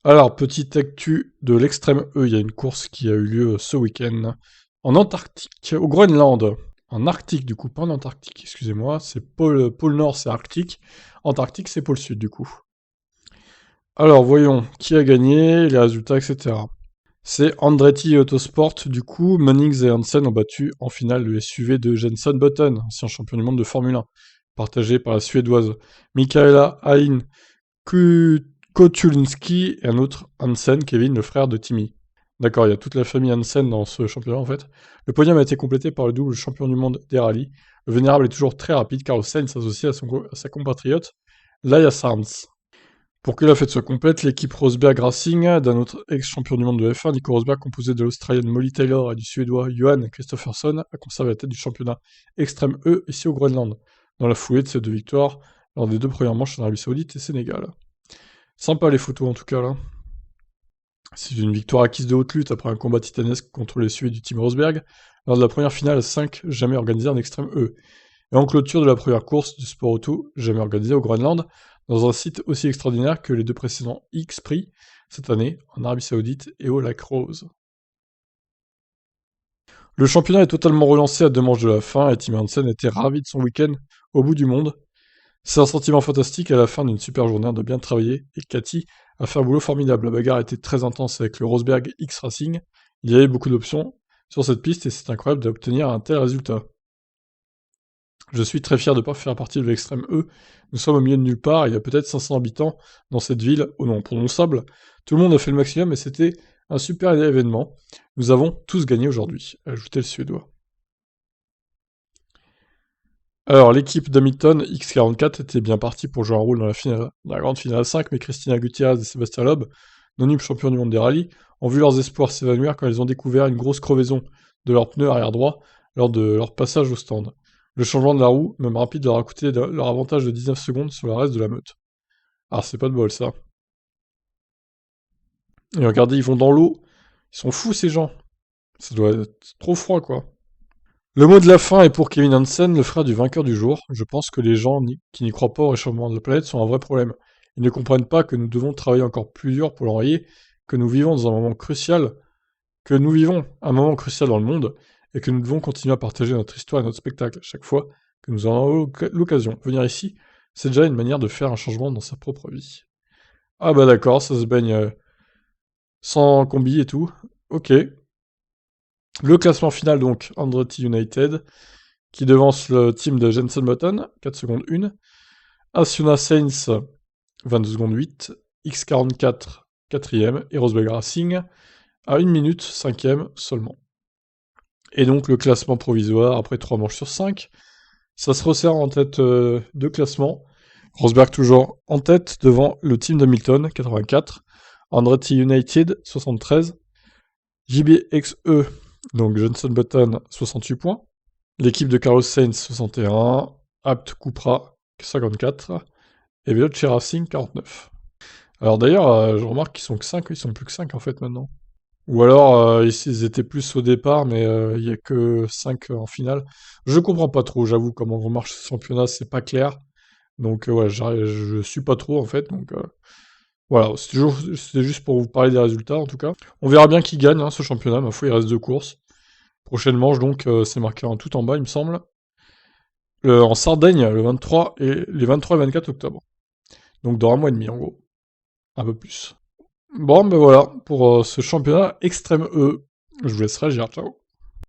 Alors, petite actu de l'extrême E, il y a une course qui a eu lieu ce week-end en Antarctique, au Groenland. En Arctique, du coup, pas en Antarctique, excusez-moi. C'est pôle Nord, c'est Arctique. Antarctique, c'est pôle Sud, du coup. Alors, voyons qui a gagné, les résultats, etc. C'est Andretti Autosport, du coup. Munnings et Hansen ont battu en finale le SUV de Jenson Button, ancien champion du monde de Formule 1, partagé par la Suédoise Mikaela Hain Kotulski et un autre Hansen, Kevin, le frère de Timmy. D'accord, il y a toute la famille Hansen dans ce championnat en fait. Le podium a été complété par le double champion du monde des rallyes. Le vénérable est toujours très rapide, Carlos Sainz s'associe à sa compatriote, Laia Sanz. Pour que la fête soit complète, l'équipe Rosberg Racing, d'un autre ex-champion du monde de F1, Nico Rosberg, composé de l'Australienne Molly Taylor et du Suédois Johan Kristoffersson, a conservé la tête du championnat Extrême E ici au Groenland, dans la foulée de ces deux victoires lors des deux premières manches en Arabie Saoudite et Sénégal. Sympa les photos en tout cas là. C'est une victoire acquise de haute lutte après un combat titanesque contre les Suédois du Team Rosberg, lors de la première finale à 5 jamais organisée en Extrême E, et en clôture de la première course du sport auto jamais organisée au Groenland, dans un site aussi extraordinaire que les deux précédents X-Prix, cette année, en Arabie Saoudite et au Lac Rose. Le championnat est totalement relancé à deux manches de la fin, et Tim Hansen était ravi de son week-end au bout du monde. C'est un sentiment fantastique à la fin d'une super journée de bien travailler, et Cathy a fait un boulot formidable. La bagarre était très intense avec le Rosberg X Racing. Il y avait beaucoup d'options sur cette piste et c'est incroyable d'obtenir un tel résultat. Je suis très fier de ne pas faire partie de l'extrême E. Nous sommes au milieu de nulle part, il y a peut-être 500 habitants dans cette ville, au nom prononçable. Tout le monde a fait le maximum et c'était un super événement. Nous avons tous gagné aujourd'hui, a ajouté le Suédois. Alors, l'équipe d'Hamilton X44 était bien partie pour jouer un rôle dans la grande finale à 5, mais Christina Gutiérrez et Sébastien Loeb, non-nulles champions du monde des rallyes, ont vu leurs espoirs s'évanouir quand ils ont découvert une grosse crevaison de leur pneu arrière droit lors de leur passage au stand. Le changement de la roue, même rapide, leur a coûté leur avantage de 19 secondes sur le reste de la meute. Ah, c'est pas de bol ça. Et regardez, ils vont dans l'eau. Ils sont fous ces gens. Ça doit être trop froid quoi. Le mot de la fin est pour Kevin Hansen, le frère du vainqueur du jour. Je pense que les gens qui n'y croient pas au réchauffement de la planète sont un vrai problème. Ils ne comprennent pas que nous devons travailler encore plus dur pour l'enrayer, que nous vivons dans un moment crucial, que nous vivons un moment crucial dans le monde, et que nous devons continuer à partager notre histoire et notre spectacle chaque fois que nous en avons l'occasion. Venir ici, c'est déjà une manière de faire un changement dans sa propre vie. Ah bah d'accord, ça se baigne sans combi et tout. Ok. Le classement final donc, Andretti United, qui devance le team de Jenson Button, 4 secondes 1. Asuna Saints, 22 secondes 8. X44, 4ème. Et Rosberg Racing, à 1 minute, 5ème seulement. Et donc le classement provisoire, après 3 manches sur 5, ça se resserre en tête de classement. Rosberg toujours en tête devant le team d'Hamilton, 84. Andretti United, 73. JBXE, donc Johnson Button, 68 points. L'équipe de Carlos Sainz, 61. Apt Cupra, 54. Et Veloce Racing, 49. Alors d'ailleurs, je remarque qu'ils sont que 5, ils sont plus que 5 en fait maintenant. Ou alors, ils étaient plus au départ, mais il y a que 5 en finale. Je comprends pas trop, j'avoue, comment marche ce championnat, c'est pas clair. Donc ouais, je suis pas trop en fait, donc voilà, c'était juste pour vous parler des résultats en tout cas. On verra bien qui gagne hein, ce championnat, ma foi, il reste 2 courses. Prochaine manche donc, c'est marqué en tout en bas il me semble. En Sardaigne, le 23 et les 23 et 24 octobre. Donc dans un mois et demi en gros. Un peu plus. Bon ben voilà, pour ce championnat extrême E. Je vous laisse réagir, ciao.